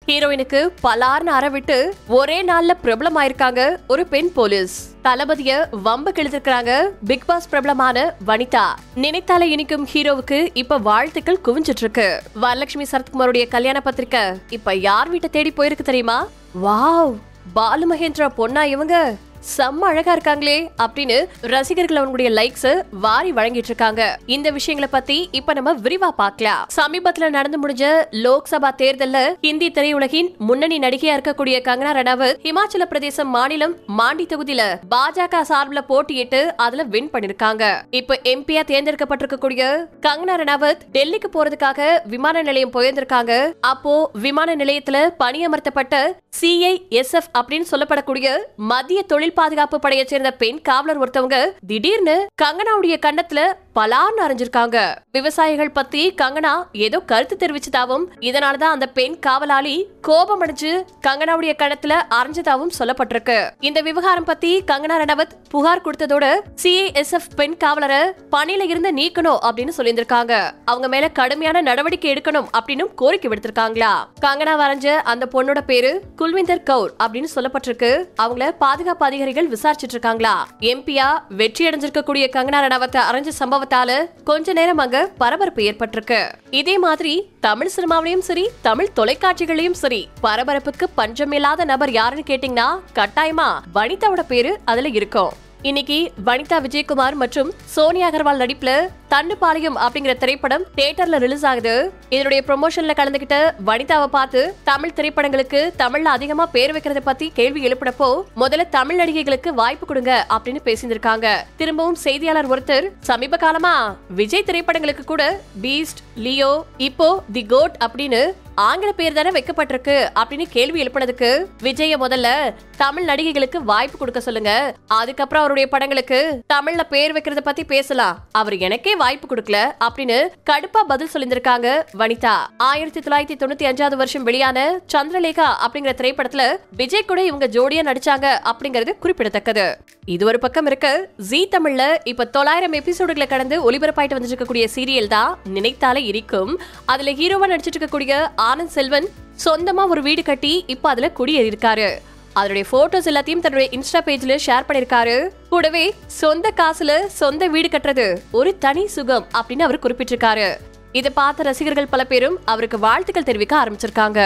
ஹீரோயினுக்கு பலார்னு அறவிட்டு ஒரே நாள்ல பிரபலம் ஆயிருக்காங்க ஒரு பெண் போலீஸ். தளபதிய வம்பு கிழித்திருக்காங்க பிக் பாஸ் பிரபலமான வனிதா. நினைத்தால இனிக்கும் ஹீரோவுக்கு இப்ப வாழ்த்துக்கள் குவிஞ்சிட்டு இருக்கு. வரலட்சுமி சரத்குமாருடைய கல்யாண பத்திரிக்கை இப்ப யார் வீட்டை தேடி போயிருக்கு தெரியுமா? வாவ், பாலு மகேந்திரா பொண்ணா இவங்க, செம்ம அழகா இருக்காங்களே அப்படின்னு ரசிகர்கள் அவங்களுடைய லைக்ஸ் வாரி வழங்கிட்டு இருக்காங்க. இந்த விஷயங்களை பத்தி இப்ப நம்ம விரிவா பார்க்கலாம். சமீபத்துல நடந்து முடிஞ்ச லோக்சபா தேர்தல்ல ஹிந்தி திரையுலகின் முன்னணி நடிகையா இருக்கக்கூடிய கங்கனா ரனாவத் இமாச்சல பிரதேசம் மாநிலம் மாண்டி தொகுதியில பாஜக சார்பில் போட்டியிட்டு அதுல வின் பண்ணிருக்காங்க. இப்ப எம்பியா தேர்ந்தெடுக்கப்பட்டிருக்கக்கூடிய கங்கனா ரனாவத் டெல்லிக்கு போறதுக்காக விமான நிலையம் போயிருந்திருக்காங்க. அப்போ விமான நிலையத்துல பணியமர்த்தப்பட்ட CISF அப்படின்னு சொல்லப்படக்கூடிய மத்திய தொழில் பாதுகாப்பு படையை சேர்ந்த பெண் காவலர் ஒருத்தவங்க திடீர்னு கங்கனாவுடைய கண்ணத்துல பலார்னு அரைஞ்சிருக்காங்க. விவசாயிகள் பத்தி கங்கனா ஏதோ கருத்து தெரிவிச்சதாவும் இதனாலதான் அந்த பெண் காவலாளி கோபம் அடைஞ்சு கங்கனாவுடைய கண்ணத்துல அரைஞ்சதாவும் சொல்லப்பட்டிருக்கு. இந்த விவகாரம் பத்தி கங்கனா ரனாவத் புகார் கொடுத்ததோட CISF பெண் காவலரை பணியில இருந்து நீக்கணும் அப்படின்னு சொல்லியிருக்காங்க. அவங்க மேல கடுமையான நடவடிக்கை எடுக்கணும் அப்படின்னு கோரிக்கை விடுத்திருக்காங்களா. கங்கனா வரைஞ்ச அந்த பொண்ணோட பேரு குல்விந்தர் கவுர் அப்படின்னு சொல்லப்பட்டிருக்கு. அவங்கள பாதுகாப்பு அதிகாரிகள் விசாரிச்சிட்டு இருக்காங்களா. எம்பியா வெற்றி அடைஞ்சிருக்கக்கூடிய கங்கனா ரனாவத் அரைஞ்ச சம்பவத்தால கொஞ்ச நேரம் அங்க பரபரப்பு ஏற்பட்டிருக்கு. இதே மாதிரி தமிழ் சினிமாவிலையும் சரி தமிழ் தொலைக்காட்சிகளையும் சரி பரபரப்புக்கு பஞ்சமில்லாத நபர் யாருன்னு கேட்டீங்கன்னா கட்டாயமா வனிதாவோட பேரு அதுல இருக்கும். இன்னைக்கு வனிதா விஜயகுமார் மற்றும் சோனியா அகர்வால் நடிப்புல தண்டுபாளையம் அப்படிங்கிற திரைப்படம் தியேட்டர்ல ரிலீஸ் ஆகுது. இதனுடைய ப்ரொமோஷன்ல கலந்துகிட்ட வனிதாவை பார்த்து தமிழ் திரைப்படங்களுக்கு தமிழ்ல அதிகமா பேர் வைக்கிறத பத்தி கேள்வி எழுப்பினப்போ முதல்ல தமிழ் நடிகைகளுக்கு வாய்ப்பு கொடுங்க அப்படின்னு பேசியிருக்காங்க. திரும்பவும் செய்தியாளர் ஒருத்தர் சமீப காலமா விஜய் திரைப்படங்களுக்கு கூட பீஸ்ட், லியோ, இப்போ தி கோட் அப்படின்னு ஆங்கில பேர் தானே வைக்கப்பட்டிருக்கு அப்படின்னு கேள்வி எழுப்பினதுக்கு விஜய முதல்ல தமிழ் நடிகைகளுக்கு வாய்ப்பு கொடுக்க சொல்லுங்க, அதுக்கப்புறம் அவருடைய படங்களுக்கு தமிழ்ல பேர் வைக்கிறத பத்தி பேசலாம், அவர் எனக்கே வாய்ப்பு கொடுக்கல அப்படின்னு கடுப்பா பதில் சொல்லியிருக்காங்க வனிதா. 1995 வருஷம் வெளியான சந்திரலேகா அப்படிங்கிற திரைப்படத்துல விஜய் கூட இவங்க ஜோடியா நடிச்சாங்க அப்படிங்கிறது குறிப்பிடத்தக்கது. இது ஒரு பக்கம் இருக்கு. ஜீ தமிழ்ல இப்ப 900 எபிசோடுகளை கடந்து ஒளிபரப்பாயிட்டு வந்துட்டு இருக்கக்கூடிய சீரியல் தான் நினைத்தாலே இருக்கும். அதுல ஹீரோவா நடிச்சிட்டு இருக்கக்கூடிய ஆனந்த் செல்வன் சொந்தமா ஒரு வீடு கட்டி இப்ப அதுல குடியேறி இருக்காரு. அதனுடைய போட்டோஸ் எல்லாத்தையும் தன்னுடைய இன்ஸ்டா பேஜ்ல ஷேர் பண்ணிருக்காரு. கூடவே சொந்த காசுல சொந்த வீடு கட்டுறது ஒரு தனி சுகம் அப்படின்னு அவர் குறிப்பிட்டிருக்காரு. இதை பார்த்த ரசிகர்கள் பல பேரும் அவருக்கு வாழ்த்துக்கள் தெரிவிக்க ஆரம்பிச்சிருக்காங்க.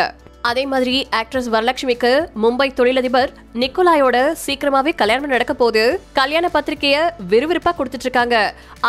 அதே மாதிரி ஆக்ட்ரஸ் வரலட்சுமிக்கு மும்பை தொழிலதிபர் நிக்கோலாயோட சீக்கிரமாவே கல்யாணம் நடக்க போது கல்யாண பத்திரிகைய விறுவிறுப்பா கொடுத்துட்டு இருக்காங்க.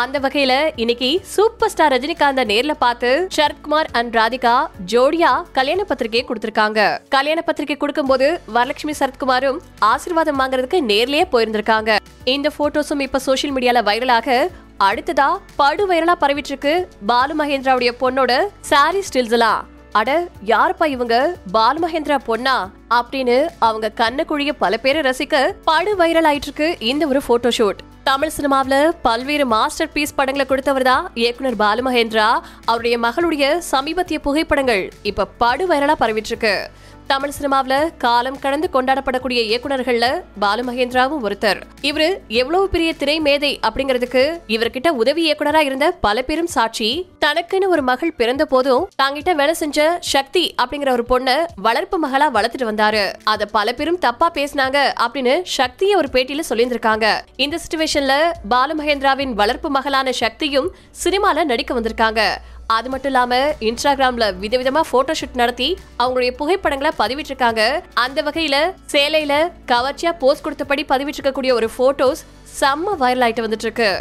அந்த வகையில இன்னைக்கு சூப்பர் ஸ்டார் ரஜினிகாந்த நேர்ல பார்த்து சரத்குமார் அண்ட் ராதிகா ஜோடியா கல்யாண பத்திரிகையை கொடுத்திருக்காங்க. கல்யாண பத்திரிகை கொடுக்கும் போது வரலட்சுமி சரத்குமாரும் ஆசீர்வாதம் வாங்குறதுக்கு நேர்லயே போயிருந்திருக்காங்க. இந்த போட்டோஸும் இப்ப சோசியல் மீடியால வைரலாக அடுத்ததா படு வைரலா பரவிட்டு இருக்கு பாலு மகேந்திராவுடைய பொண்ணோட சாரி ஸ்டில்ஸ் எல்லாம். அட யாருப்பா இவங்க, பாலு மகேந்திரா பொண்ணா அப்படின்னு அவங்க கண்ண குழிய பல பேரை ரசிக்க படு வைரல் ஆயிட்டு இருக்கு இந்த ஒரு போட்டோ ஷூட். தமிழ் சினிமாவில பல்வேறு மாஸ்டர் பீஸ் படங்களை கொடுத்தவர் தான் இயக்குனர் பாலு மகேந்திரா. அவருடைய மகளுடைய சமீபத்திய புகைப்படங்கள் இப்ப படு வைரலா பரவிட்டு இருக்கு. தமிழ் சினிமாவில காலம் கடந்து கொண்டாடப்படக்கூடிய இயக்குனர்கள்ல பாலு மகேந்திராவும் ஒருத்தர். இவரு எவ்வளவு பெரிய திரை மேதை அப்படிங்கிறதுக்கு இவர்கிட்ட உதவி இயக்குனரா இருந்த பல பேரும் சாட்சி. தனக்குன்னு ஒரு மகள் பிறந்த போதும் தாங்கிட்ட வேலை செஞ்ச சக்தி அப்படிங்கிற ஒரு பொண்ண வளர்ப்பு மகளா வளர்த்துட்டு வந்தாரு. அத பல பேரும் தப்பா பேசினாங்க அப்படின்னு சக்தியை ஒரு பேட்டியில சொல்லியிருந்திருக்காங்க. இந்த சிச்சுவேஷன்ல பாலு மகேந்திராவின் வளர்ப்பு மகளான சக்தியும் சினிமால நடிக்க வந்திருக்காங்க. அது மட்டும் இல்லாம இன்ஸ்டாகிராம்ல விதவிதமா போட்டோ ஷூட் நடத்தி அவங்களுடைய புகைப்படங்களை பதிவிட்டு இருக்காங்க. அந்த வகையில சேலையில கவர்ச்சியா போஸ்ட் கொடுத்தபடி பதிவிட்டு இருக்கக்கூடிய ஒரு போட்டோஸ் செம்ம வைரல் ஆயிட்டு வந்துட்டு இருக்கு.